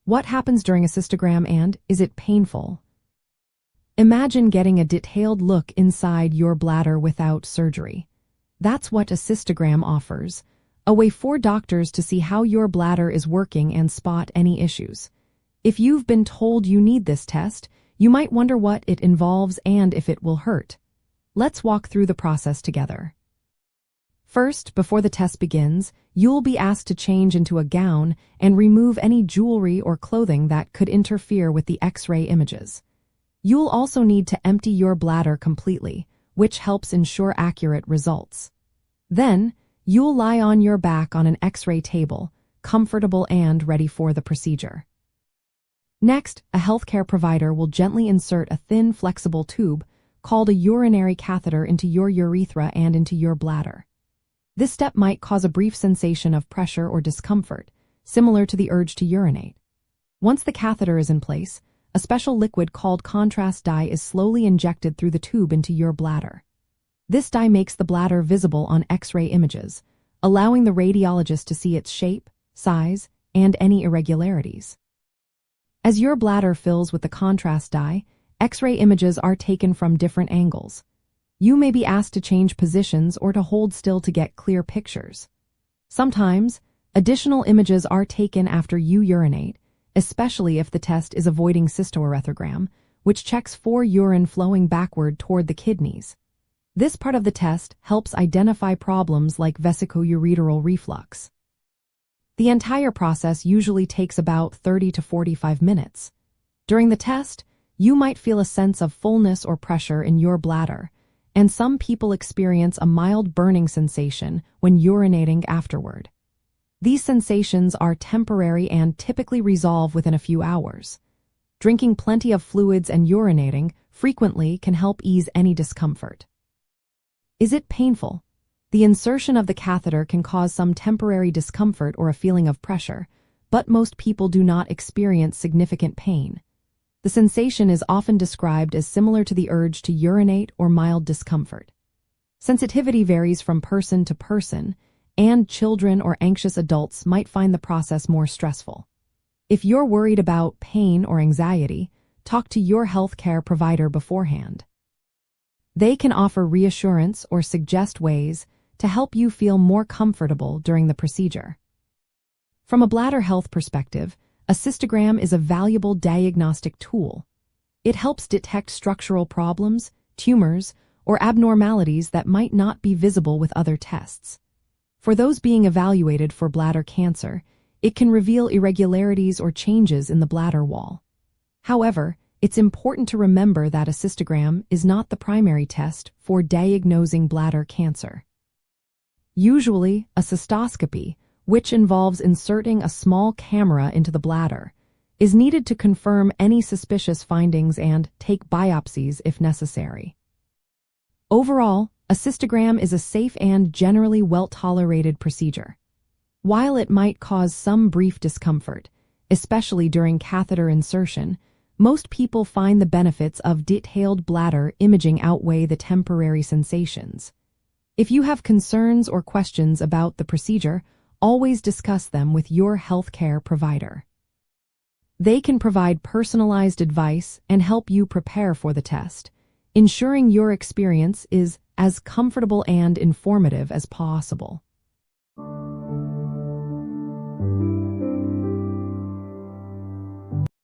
What happens during a cystogram and is it painful? Imagine getting a detailed look inside your bladder without surgery. That's what a cystogram offers, a way for doctors to see how your bladder is working and spot any issues. If you've been told you need this test, you might wonder what it involves and if it will hurt. Let's walk through the process together. First, before the test begins, you'll be asked to change into a gown and remove any jewelry or clothing that could interfere with the X-ray images. You'll also need to empty your bladder completely, which helps ensure accurate results. Then, you'll lie on your back on an X-ray table, comfortable and ready for the procedure. Next, a healthcare provider will gently insert a thin, flexible tube called a urinary catheter into your urethra and into your bladder. This step might cause a brief sensation of pressure or discomfort, similar to the urge to urinate. Once the catheter is in place, a special liquid called contrast dye is slowly injected through the tube into your bladder. This dye makes the bladder visible on X-ray images, allowing the radiologist to see its shape, size, and any irregularities. As your bladder fills with the contrast dye, X-ray images are taken from different angles. You may be asked to change positions or to hold still to get clear pictures. Sometimes, additional images are taken after you urinate, especially if the test is avoiding cystourethrogram, which checks for urine flowing backward toward the kidneys. This part of the test helps identify problems like vesicoureteral reflux. The entire process usually takes about 30 to 45 minutes. During the test, you might feel a sense of fullness or pressure in your bladder, and some people experience a mild burning sensation when urinating afterward. These sensations are temporary and typically resolve within a few hours. Drinking plenty of fluids and urinating frequently can help ease any discomfort. Is it painful? The insertion of the catheter can cause some temporary discomfort or a feeling of pressure, but most people do not experience significant pain. The sensation is often described as similar to the urge to urinate or mild discomfort. Sensitivity varies from person to person, and children or anxious adults might find the process more stressful. If you're worried about pain or anxiety, talk to your healthcare provider beforehand. They can offer reassurance or suggest ways to help you feel more comfortable during the procedure. From a bladder health perspective, a cystogram is a valuable diagnostic tool. It helps detect structural problems, tumors, or abnormalities that might not be visible with other tests. For those being evaluated for bladder cancer, it can reveal irregularities or changes in the bladder wall. However, it's important to remember that a cystogram is not the primary test for diagnosing bladder cancer. Usually, a cystoscopy, which involves inserting a small camera into the bladder, is needed to confirm any suspicious findings and take biopsies if necessary. Overall, a cystogram is a safe and generally well-tolerated procedure. While it might cause some brief discomfort, especially during catheter insertion, most people find the benefits of detailed bladder imaging outweigh the temporary sensations. If you have concerns or questions about the procedure, always discuss them with your healthcare provider. They can provide personalized advice and help you prepare for the test, ensuring your experience is as comfortable and informative as possible.